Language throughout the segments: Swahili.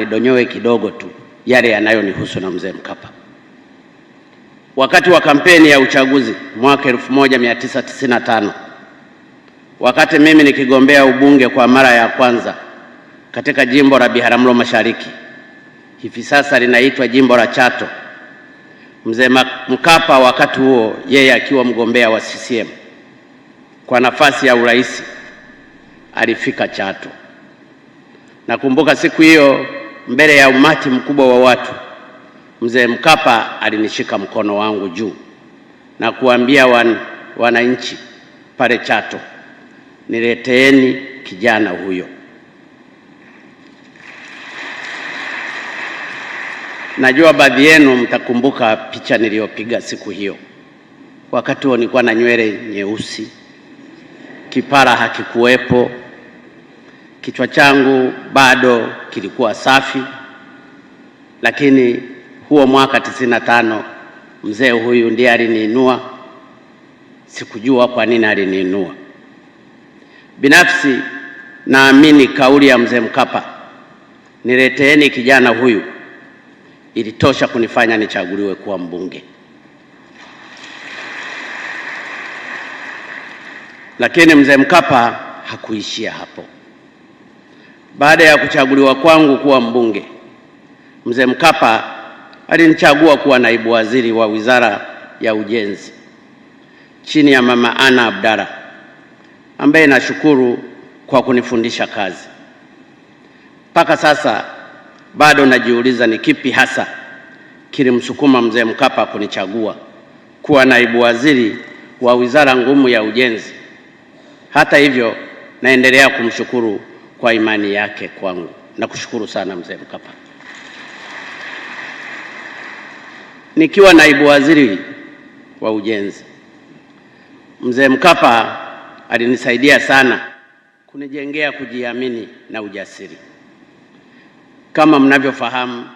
nidonyoe kidogo tu yale yanayonihusu na mzee Mkapa. Wakati wa kampeni ya uchaguzi mwaka 1995, wakati mimi nikigombea ubunge kwa mara ya kwanza katika jimbo la Biharamulo Mashariki, hivi sasa linaitwa jimbo la Chato, mzee Mkapa wakati huo yeye akiwa mgombea wa CCM kwa nafasi ya urais alifika Chato. Nakumbuka siku hiyo mbele ya umati mkubwa wa watu, mzee Mkapa alinishika mkono wangu juu na kuambia wananchi pale Chato, nileteeni kijana huyo. Najua baadhi yenu mtakumbuka picha niliyopiga siku hiyo. Wakati huo nilikuwa na nywele nyeusi, kipara hakikuwepo, kichwa changu bado kilikuwa safi, lakini huo mwaka 95 mzee huyu ndiye aliniinua. Sikujua kwa nini aliniinua. Binafsi naamini kauli ya mzee Mkapa, nileteeni kijana huyu, ilitosha kunifanya nichaguliwe kuwa mbunge. Lakini mzee Mkapa hakuishia hapo. Baada ya kuchaguliwa kwangu kuwa mbunge, mzee Mkapa alinichagua kuwa naibu waziri wa Wizara ya Ujenzi chini ya Mama Ana Abdalla, ambaye nashukuru kwa kunifundisha kazi. Mpaka sasa bado najiuliza ni kipi hasa kilimsukuma mzee Mkapa kunichagua kuwa naibu waziri wa wizara ngumu ya ujenzi. Hata hivyo, naendelea kumshukuru kwa imani yake kwangu. Nakushukuru sana mzee Mkapa. Nikiwa naibu waziri wa ujenzi, mzee Mkapa alinisaidia sana kunijengea kujiamini na ujasiri. Kama mnavyofahamu,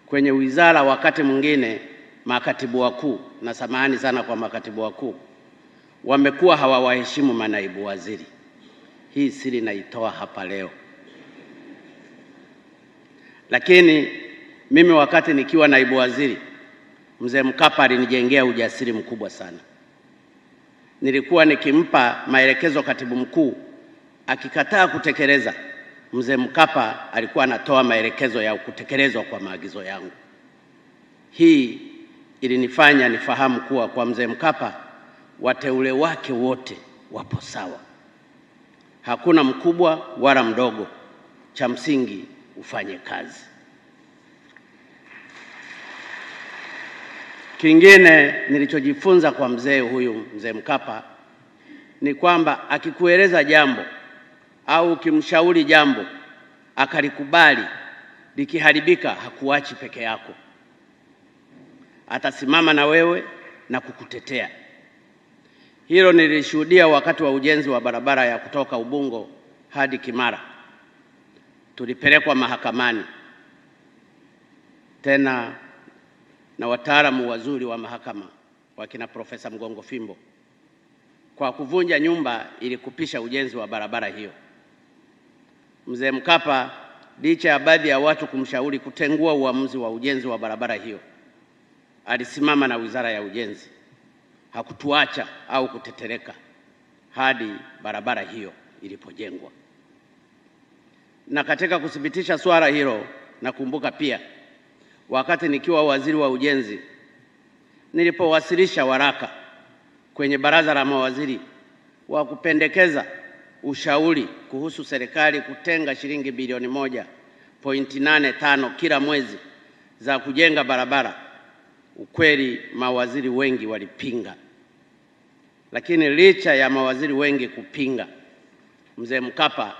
kwenye wizara wakati mwingine makatibu wakuu, na samahani sana kwa makatibu wakuu, wamekuwa hawawaheshimu manaibu waziri. Hii siri naitoa hapa leo. Lakini mimi wakati nikiwa naibu waziri, mzee Mkapa alinijengea ujasiri mkubwa sana. Nilikuwa nikimpa maelekezo katibu mkuu, akikataa kutekeleza, mzee Mkapa alikuwa anatoa maelekezo ya kutekelezwa kwa maagizo yangu. Hii ilinifanya nifahamu kuwa kwa mzee Mkapa wateule wake wote wapo sawa. Hakuna mkubwa wala mdogo, cha msingi ufanye kazi. Kingine nilichojifunza kwa mzee huyu, mzee Mkapa, ni kwamba akikueleza jambo au ukimshauri jambo akalikubali, likiharibika hakuachi peke yako. Atasimama na wewe na kukutetea. Hilo nilishuhudia wakati wa ujenzi wa barabara ya kutoka Ubungo hadi Kimara. Tulipelekwa mahakamani tena na wataalamu wazuri wa mahakama wakina Profesa Mgongo Fimbo kwa kuvunja nyumba ili kupisha ujenzi wa barabara hiyo. Mzee Mkapa, licha ya baadhi ya watu kumshauri kutengua uamuzi wa ujenzi wa barabara hiyo, alisimama na Wizara ya Ujenzi. Hakutuacha au kutetereka hadi barabara hiyo ilipojengwa. Na katika kuthibitisha swala hilo, nakumbuka pia wakati nikiwa waziri wa ujenzi, nilipowasilisha waraka kwenye baraza la mawaziri wa kupendekeza ushauri kuhusu serikali kutenga shilingi bilioni 1.85 kila mwezi za kujenga barabara, ukweli mawaziri wengi walipinga. Lakini licha ya mawaziri wengi kupinga, mzee Mkapa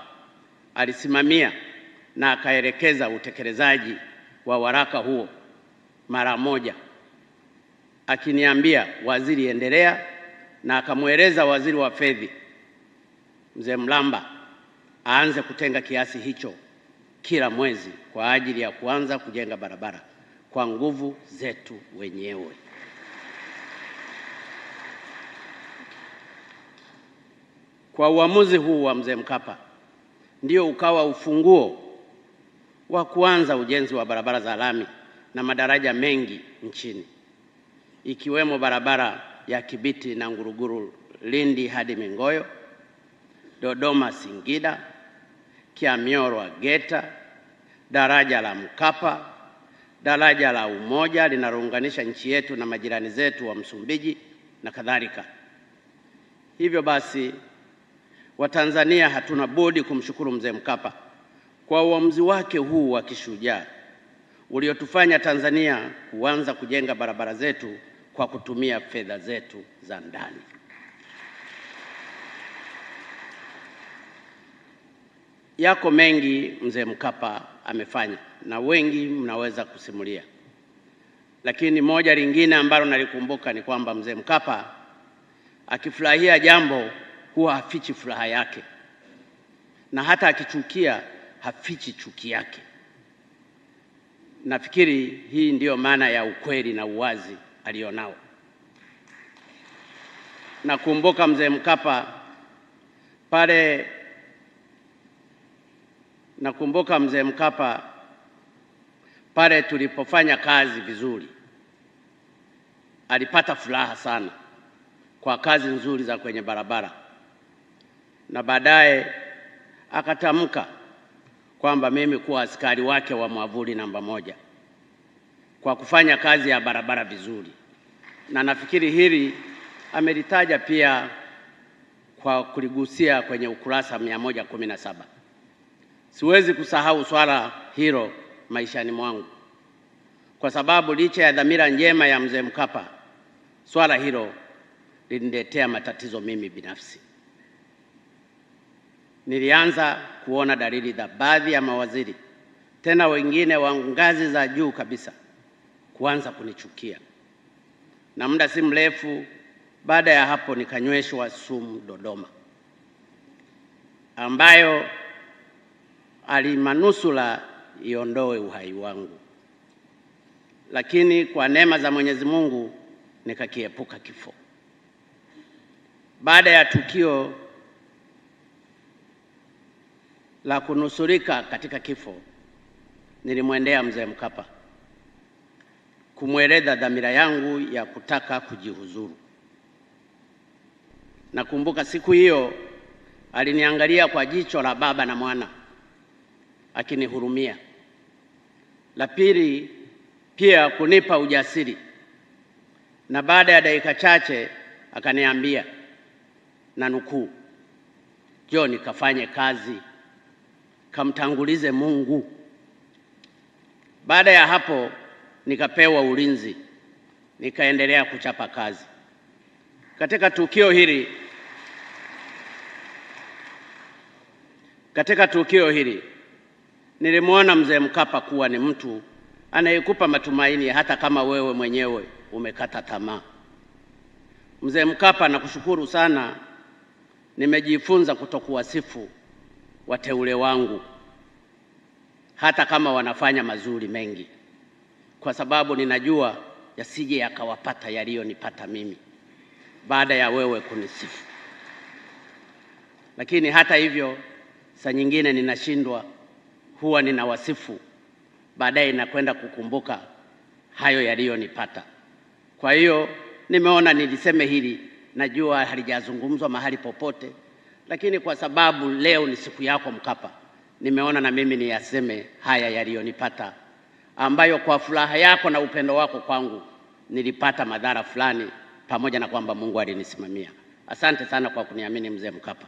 alisimamia na akaelekeza utekelezaji wa waraka huo mara moja, akiniambia waziri endelea, na akamweleza waziri wa fedha mzee Mlamba aanze kutenga kiasi hicho kila mwezi kwa ajili ya kuanza kujenga barabara kwa nguvu zetu wenyewe. Kwa uamuzi huu wa mzee Mkapa ndio ukawa ufunguo wa kuanza ujenzi wa barabara za lami na madaraja mengi nchini, ikiwemo barabara ya Kibiti na Nguruguru Lindi hadi Mingoyo, Dodoma Singida, Kiamyorwa Geta, daraja la Mkapa, daraja la Umoja linalounganisha nchi yetu na majirani zetu wa Msumbiji na kadhalika. Hivyo basi, Watanzania hatuna budi kumshukuru Mzee Mkapa kwa uamuzi wake huu wa kishujaa uliotufanya Tanzania kuanza kujenga barabara zetu kwa kutumia fedha zetu za ndani. Yako mengi Mzee Mkapa amefanya na wengi mnaweza kusimulia, lakini moja lingine ambalo nalikumbuka ni kwamba Mzee Mkapa akifurahia jambo huwa hafichi furaha yake, na hata akichukia hafichi chuki yake. Nafikiri hii ndiyo maana ya ukweli na uwazi alionao. Nakumbuka Mzee Mkapa pale tulipofanya kazi vizuri, alipata furaha sana kwa kazi nzuri za kwenye barabara, na baadaye akatamka kwamba mimi kuwa askari wake wa mwavuli namba 1 kwa kufanya kazi ya barabara vizuri, na nafikiri hili amelitaja pia kwa kuligusia kwenye ukurasa 117. Siwezi kusahau swala hilo maishani mwangu, kwa sababu licha ya dhamira njema ya Mzee Mkapa, swala hilo liniletea matatizo mimi binafsi. Nilianza kuona dalili za baadhi ya mawaziri, tena wengine wa ngazi za juu kabisa, kuanza kunichukia, na muda si mrefu baada ya hapo nikanyweshwa sumu Dodoma, ambayo alimanusura iondoe uhai wangu, lakini kwa neema za Mwenyezi Mungu nikakiepuka kifo. Baada ya tukio la kunusurika katika kifo, nilimwendea Mzee Mkapa kumweleza dhamira yangu ya kutaka kujihuzuru. Nakumbuka siku hiyo aliniangalia kwa jicho la baba na mwana, akinihurumia. La pili, pia kunipa ujasiri, na baada ya dakika chache akaniambia, na nukuu, "John, kafanye kazi, kamtangulize Mungu." Baada ya hapo nikapewa ulinzi, nikaendelea kuchapa kazi. Katika tukio hili nilimwona Mzee Mkapa kuwa ni mtu anayekupa matumaini hata kama wewe mwenyewe umekata tamaa. Mzee Mkapa, nakushukuru sana. Nimejifunza kutokuwasifu wateule wangu hata kama wanafanya mazuri mengi, kwa sababu ninajua yasije yakawapata yaliyonipata mimi baada ya wewe kunisifu. Lakini hata hivyo, saa nyingine ninashindwa, huwa ninawasifu, baadaye nakwenda kukumbuka hayo yaliyonipata. Kwa hiyo nimeona niliseme hili, najua halijazungumzwa mahali popote, lakini kwa sababu leo ni siku yako Mkapa, nimeona na mimi niyaseme haya yaliyonipata, ambayo kwa furaha yako na upendo wako kwangu nilipata madhara fulani, pamoja na kwamba Mungu alinisimamia. Asante sana kwa kuniamini Mzee Mkapa.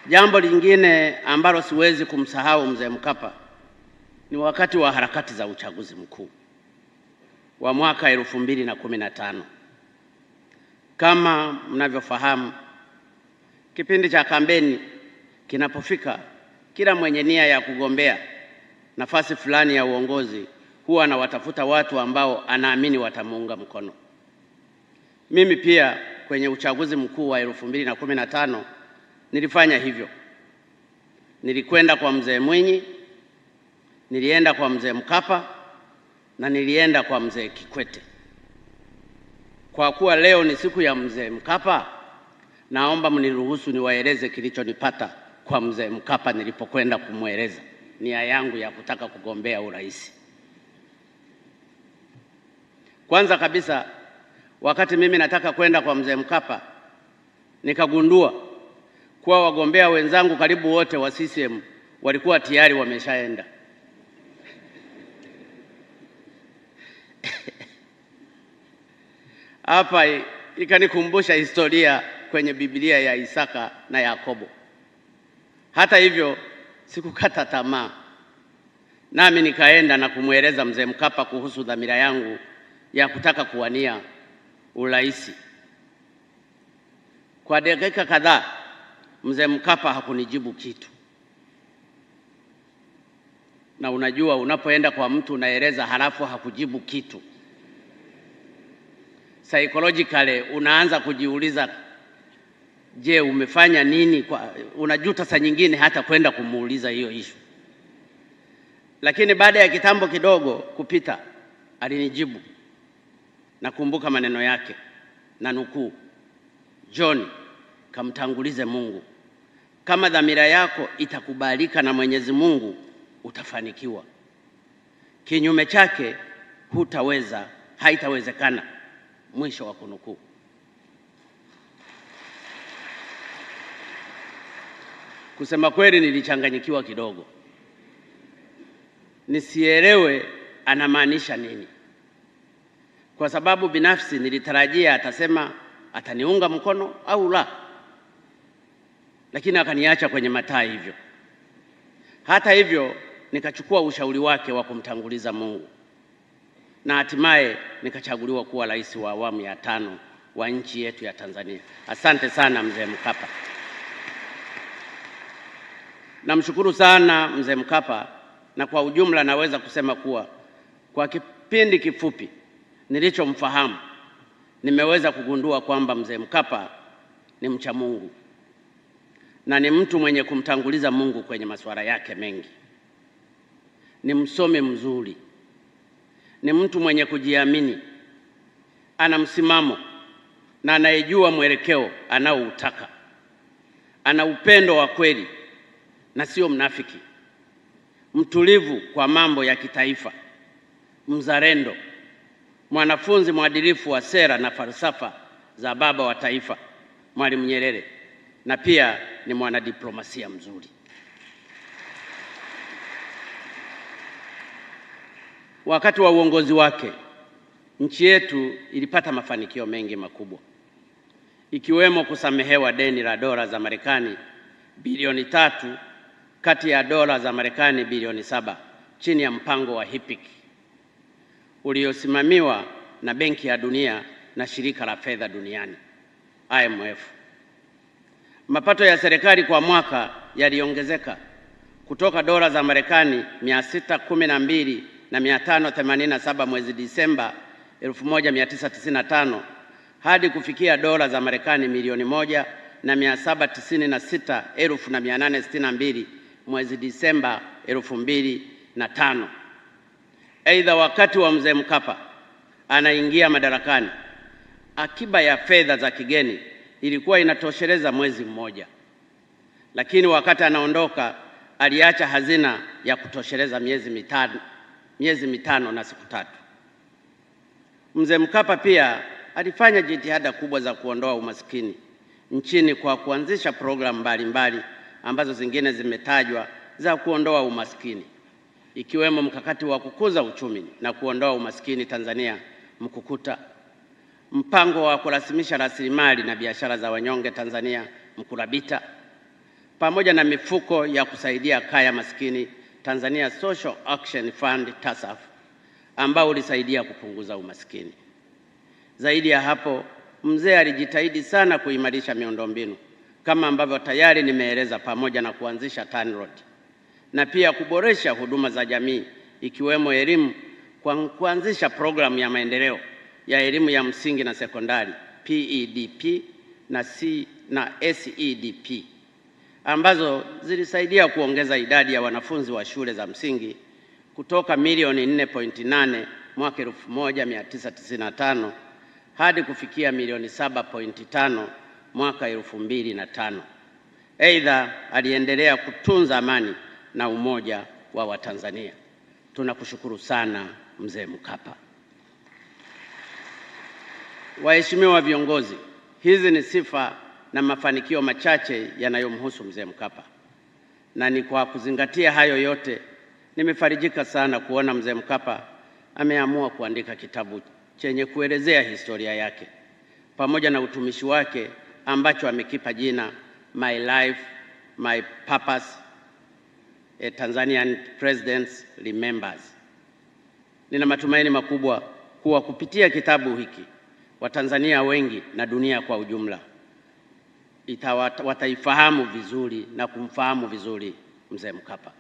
Jambo lingine ambalo siwezi kumsahau Mzee Mkapa ni wakati wa harakati za uchaguzi mkuu wa mwaka 2015. Kama mnavyofahamu, kipindi cha kampeni kinapofika, kila mwenye nia ya kugombea nafasi fulani ya uongozi huwa anawatafuta watu ambao anaamini watamuunga mkono. Mimi pia kwenye uchaguzi mkuu wa 2015 nilifanya hivyo. Nilikwenda kwa Mzee Mwinyi, nilienda kwa Mzee Mkapa na nilienda kwa Mzee Kikwete. Kwa kuwa leo ni siku ya Mzee Mkapa, naomba mniruhusu niwaeleze kilichonipata kwa mzee Mkapa nilipokwenda kumweleza nia yangu ya kutaka kugombea urais. Kwanza kabisa, wakati mimi nataka kwenda kwa mzee Mkapa, nikagundua kuwa wagombea wenzangu karibu wote wa CCM walikuwa tayari wameshaenda. Hapa ikanikumbusha historia kwenye Biblia ya Isaka na Yakobo. Hata hivyo, sikukata tamaa, nami nikaenda na kumweleza mzee Mkapa kuhusu dhamira yangu ya kutaka kuwania urais. Kwa dakika kadhaa mzee Mkapa hakunijibu kitu. Na unajua, unapoenda kwa mtu unaeleza halafu hakujibu kitu, psychologically unaanza kujiuliza, je, umefanya nini? Unajuta saa nyingine hata kwenda kumuuliza hiyo issue. Lakini baada ya kitambo kidogo kupita, alinijibu. Nakumbuka maneno yake, na nukuu: John, kamtangulize Mungu. Kama dhamira yako itakubalika na Mwenyezi Mungu, utafanikiwa. Kinyume chake hutaweza, haitawezekana. Mwisho wa kunukuu. Kusema kweli nilichanganyikiwa kidogo, nisielewe anamaanisha nini, kwa sababu binafsi nilitarajia atasema ataniunga mkono au la, lakini akaniacha kwenye mataa hivyo. Hata hivyo, nikachukua ushauri wake wa kumtanguliza Mungu na hatimaye nikachaguliwa kuwa rais wa awamu ya 5 wa nchi yetu ya Tanzania. Asante sana mzee Mkapa. Namshukuru sana mzee Mkapa, na kwa ujumla naweza kusema kuwa kwa kipindi kifupi nilichomfahamu nimeweza kugundua kwamba mzee Mkapa ni mcha Mungu na ni mtu mwenye kumtanguliza Mungu kwenye masuala yake mengi. Ni msomi mzuri, ni mtu mwenye kujiamini, ana msimamo na anayejua mwelekeo anaoutaka. Ana upendo wa kweli na sio mnafiki, mtulivu kwa mambo ya kitaifa, mzalendo, mwanafunzi mwadilifu wa sera na falsafa za baba wa taifa Mwalimu Nyerere, na pia ni mwanadiplomasia mzuri. Wakati wa uongozi wake, nchi yetu ilipata mafanikio mengi makubwa, ikiwemo kusamehewa deni la dola za Marekani bilioni 3 kati ya dola za Marekani bilioni 7 chini ya mpango wa HIPC uliosimamiwa na Benki ya Dunia na Shirika la Fedha Duniani IMF. Mapato ya serikali kwa mwaka yaliongezeka kutoka dola za Marekani 612 na 587 mwezi Disemba 1995 hadi kufikia dola za Marekani milioni 1 na 796,862 mwezi Disemba 2005. Aidha, wakati wa mzee Mkapa anaingia madarakani, akiba ya fedha za kigeni ilikuwa inatosheleza mwezi mmoja, lakini wakati anaondoka aliacha hazina ya kutosheleza miezi mitano na siku 3. Mzee Mkapa pia alifanya jitihada kubwa za kuondoa umaskini nchini kwa kuanzisha programu mbalimbali ambazo zingine zimetajwa za kuondoa umaskini, ikiwemo mkakati wa kukuza uchumi na kuondoa umaskini Tanzania Mkukuta, mpango wa kurasimisha rasilimali na biashara za wanyonge Tanzania Mkurabita, pamoja na mifuko ya kusaidia kaya maskini Tanzania Social Action Fund TASAF, ambao ulisaidia kupunguza umaskini. Zaidi ya hapo, mzee alijitahidi sana kuimarisha miundombinu kama ambavyo tayari nimeeleza, pamoja na kuanzisha TANROADS na pia kuboresha huduma za jamii ikiwemo elimu kwa kuanzisha programu ya maendeleo ya elimu ya msingi na sekondari PEDP na SEDP ambazo zilisaidia kuongeza idadi ya wanafunzi wa shule za msingi kutoka milioni 4.8 mwaka 1995 hadi kufikia milioni 7.5 mwaka 2005. Aidha, aliendelea kutunza amani na umoja wa Watanzania. Tunakushukuru sana Mzee Mkapa. Waheshimiwa viongozi, hizi ni sifa na mafanikio machache yanayomhusu Mzee Mkapa, na ni kwa kuzingatia hayo yote nimefarijika sana kuona Mzee Mkapa ameamua kuandika kitabu chenye kuelezea historia yake pamoja na utumishi wake ambacho amekipa jina My Life, My Purpose, A Tanzanian President Remembers. Nina matumaini makubwa kuwa kupitia kitabu hiki Watanzania wengi na dunia kwa ujumla wataifahamu vizuri na kumfahamu vizuri Mzee Mkapa.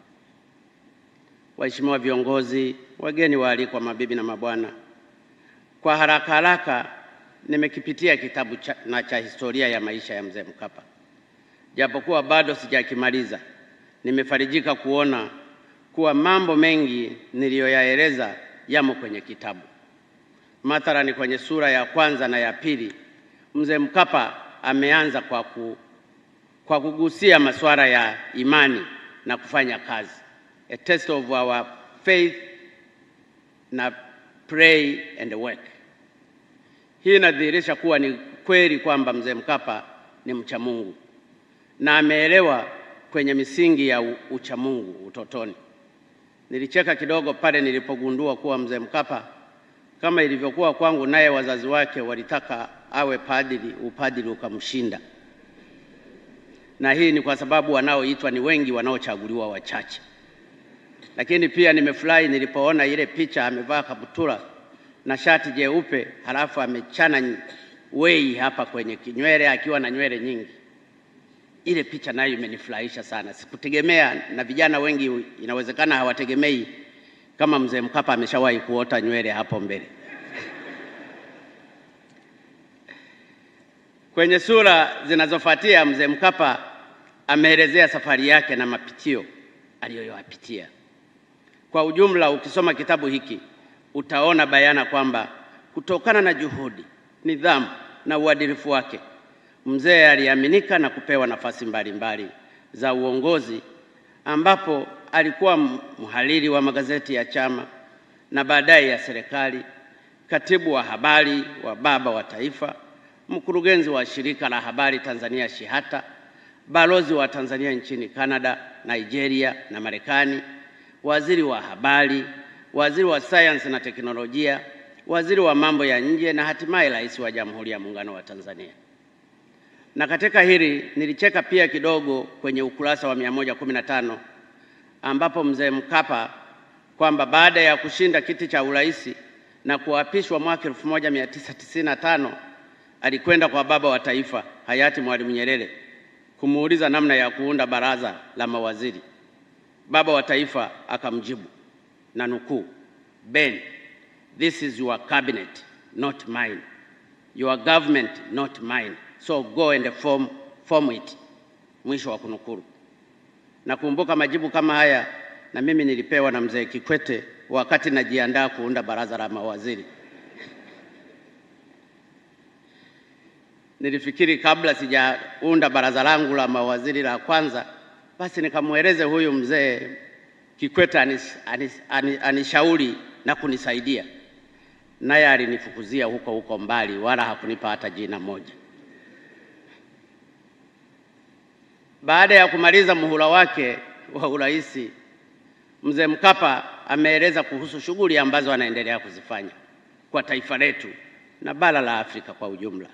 Waheshimiwa viongozi, wageni waalikwa, mabibi na mabwana, kwa haraka nimekipitia kitabu cha historia ya maisha ya Mzee Mkapa. Japokuwa bado sijakimaliza, nimefarijika kuona kuwa mambo mengi niliyoyaeleza yamo kwenye kitabu. Mathalani, kwenye sura ya kwanza na ya pili, Mzee Mkapa ameanza kwa kugusia masuala ya imani na kufanya kazi, a test of our faith na pray and work. Hii inadhihirisha kuwa ni kweli kwamba Mzee Mkapa ni mcha Mungu na ameelewa kwenye misingi ya uchamungu utotoni. Nilicheka kidogo pale nilipogundua kuwa Mzee Mkapa, kama ilivyokuwa kwangu, naye wazazi wake walitaka awe padri, upadri ukamshinda. Na hii ni kwa sababu wanaoitwa ni wengi, wanaochaguliwa wachache. Lakini pia nimefurahi nilipoona ile picha amevaa kaptura na shati jeupe, halafu amechana wei hapa kwenye kinywele akiwa na nywele nyingi. Ile picha nayo imenifurahisha sana. Sikutegemea, na vijana wengi inawezekana hawategemei kama Mzee Mkapa ameshawahi kuota nywele hapo mbele. Kwenye sura zinazofuatia, Mzee Mkapa ameelezea safari yake na mapitio aliyoyapitia. Kwa ujumla, ukisoma kitabu hiki utaona bayana kwamba kutokana na juhudi, nidhamu na uadilifu wake, mzee aliaminika na kupewa nafasi mbalimbali za uongozi, ambapo alikuwa mhariri wa magazeti ya chama na baadaye ya serikali, katibu wa habari wa Baba wa Taifa, mkurugenzi wa shirika la habari Tanzania Shihata, balozi wa Tanzania nchini Canada, Nigeria na Marekani, waziri wa habari, waziri wa sayansi na teknolojia, waziri wa mambo ya nje na hatimaye rais wa Jamhuri ya Muungano wa Tanzania. Na katika hili nilicheka pia kidogo kwenye ukurasa wa 115 ambapo Mzee Mkapa kwamba baada ya kushinda kiti cha urais na kuapishwa mwaka 1995 alikwenda kwa Baba wa Taifa hayati Mwalimu Nyerere kumuuliza namna ya kuunda baraza la mawaziri. Baba wa Taifa akamjibu, na nukuu, "Ben, this is your cabinet, not mine. Your government, not mine. So go and form it." Mwisho wa kunukuru. Nakumbuka majibu kama haya na mimi nilipewa na Mzee Kikwete wakati najiandaa kuunda baraza la mawaziri. Nilifikiri kabla sijaunda baraza langu la mawaziri la kwanza, basi nikamweleze huyu Mzee Kikwete anishauri na kunisaidia. Naye alinifukuzia huko mbali, wala hakunipa hata jina moja. Baada ya kumaliza muhula wake wa urais, Mzee Mkapa ameeleza kuhusu shughuli ambazo anaendelea kuzifanya kwa taifa letu na bara la Afrika kwa ujumla.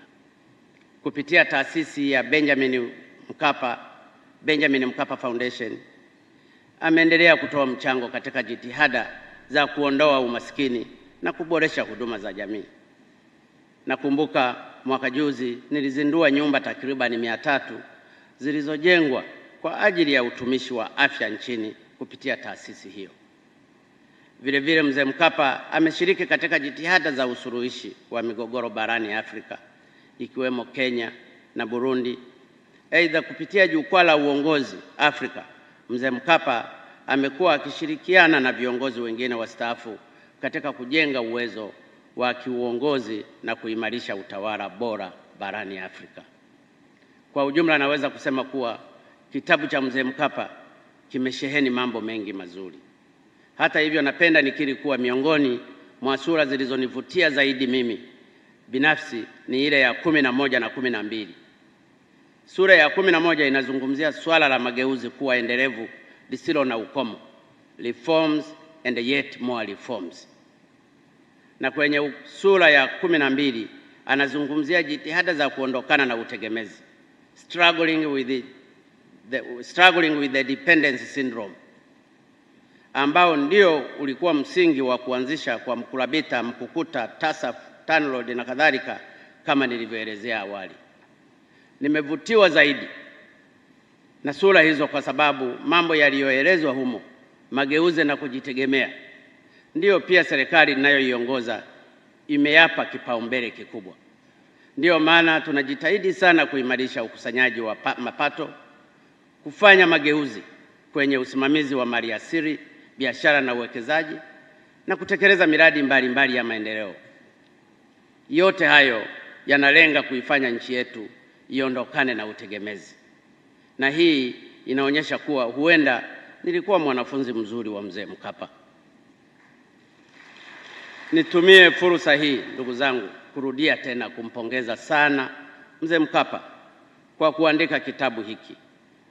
Kupitia taasisi ya Benjamin Mkapa Foundation, ameendelea kutoa mchango katika jitihada za kuondoa umaskini na kuboresha huduma za jamii. Nakumbuka mwaka juzi nilizindua nyumba takriban 300 zilizojengwa kwa ajili ya utumishi wa afya nchini kupitia taasisi hiyo. Vile vile Mzee Mkapa ameshiriki katika jitihada za usuluhishi wa migogoro barani Afrika ikiwemo Kenya na Burundi. Aidha, kupitia jukwaa la uongozi Afrika, Mzee Mkapa amekuwa akishirikiana na viongozi wengine wastaafu katika kujenga uwezo wa kiuongozi na kuimarisha utawala bora barani Afrika. Kwa ujumla, naweza kusema kuwa kitabu cha Mzee Mkapa kimesheheni mambo mengi mazuri. Hata hivyo, napenda nikiri kuwa miongoni mwa sura zilizonivutia zaidi mimi binafsi ni ile ya 11 na 12. Sura ya 11 inazungumzia swala la mageuzi kuwa endelevu lisilo na ukomo, reforms and yet more reforms. Na kwenye sura ya 12 anazungumzia jitihada za kuondokana na utegemezi, struggling with the dependence syndrome, ambao ndio ulikuwa msingi wa kuanzisha kwa Mkurabita, Mkukuta, TASAF, TANROADS na kadhalika kama nilivyoelezea awali. Nimevutiwa zaidi na sura hizo kwa sababu mambo yaliyoelezwa humo, mageuzi na kujitegemea, ndiyo pia serikali ninayoiongoza imeyapa kipaumbele kikubwa. Ndiyo maana tunajitahidi sana kuimarisha ukusanyaji wa mapato, kufanya mageuzi kwenye usimamizi wa maliasili, biashara na uwekezaji, na kutekeleza miradi mbalimbali ya maendeleo. Yote hayo yanalenga kuifanya nchi yetu iondokane na utegemezi. Na hii inaonyesha kuwa huenda nilikuwa mwanafunzi mzuri wa Mzee Mkapa. Nitumie fursa hii, ndugu zangu, kurudia tena kumpongeza sana Mzee Mkapa kwa kuandika kitabu hiki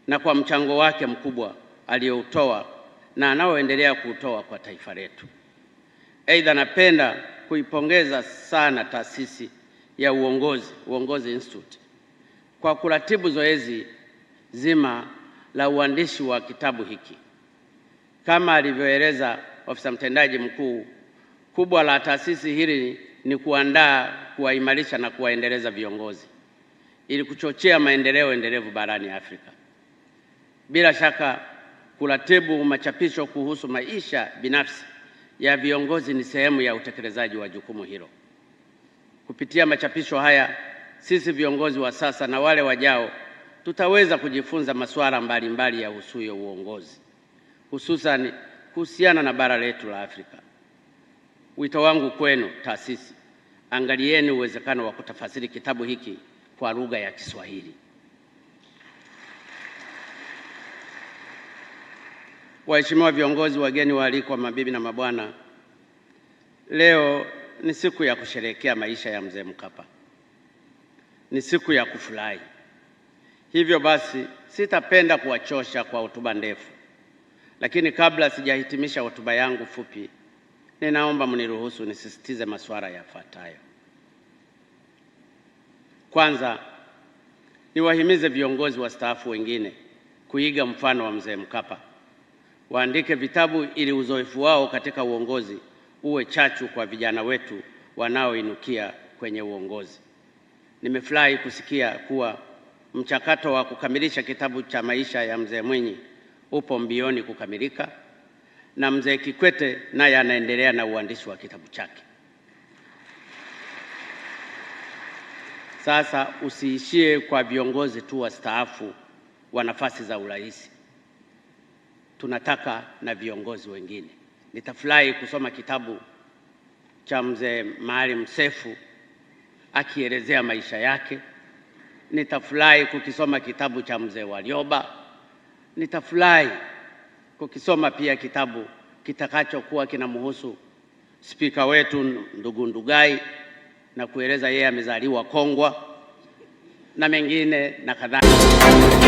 na kwa mchango wake mkubwa aliyoutoa na anaoendelea kuutoa kwa taifa letu. Aidha, napenda kuipongeza sana taasisi ya Uongozi Institute kwa kuratibu zoezi zima la uandishi wa kitabu hiki. Kama alivyoeleza ofisa mtendaji mkuu, kubwa la taasisi hili ni kuandaa, kuwaimarisha na kuwaendeleza viongozi ili kuchochea maendeleo endelevu barani Afrika. Bila shaka, kuratibu machapisho kuhusu maisha binafsi ya viongozi ni sehemu ya utekelezaji wa jukumu hilo. Kupitia machapisho haya, sisi viongozi wa sasa na wale wajao tutaweza kujifunza masuala mbalimbali ya usuyo uongozi, hususan kuhusiana na bara letu la Afrika. Wito wangu kwenu taasisi, angalieni uwezekano wa kutafasiri kitabu hiki kwa lugha ya Kiswahili. Waheshimiwa viongozi, wageni waalikwa, mabibi na mabwana, leo ni siku ya kusherehekea maisha ya Mzee Mkapa. Ni siku ya kufurahi. Hivyo basi, sitapenda kuwachosha kwa hotuba ndefu. Lakini kabla sijahitimisha hotuba yangu fupi, ninaomba mniruhusu nisisitize masuala yafuatayo. Kwanza, niwahimize viongozi wastaafu wengine kuiga mfano wa Mzee Mkapa. Waandike vitabu ili uzoefu wao katika uongozi uwe chachu kwa vijana wetu wanaoinukia kwenye uongozi. Nimefurahi kusikia kuwa mchakato wa kukamilisha kitabu cha maisha ya Mzee Mwinyi upo mbioni kukamilika, na Mzee Kikwete naye anaendelea na uandishi wa kitabu chake. Sasa usiishie kwa viongozi tu wastaafu wa nafasi za urais. Tunataka na viongozi wengine. Nitafurahi kusoma kitabu cha Mzee Maalim Seif akielezea maisha yake. Nitafurahi kukisoma kitabu cha Mzee Warioba. Nitafurahi kukisoma pia kitabu kitakachokuwa kinamhusu spika wetu ndugu Ndugai na kueleza yeye amezaliwa Kongwa na mengine na kadhalika.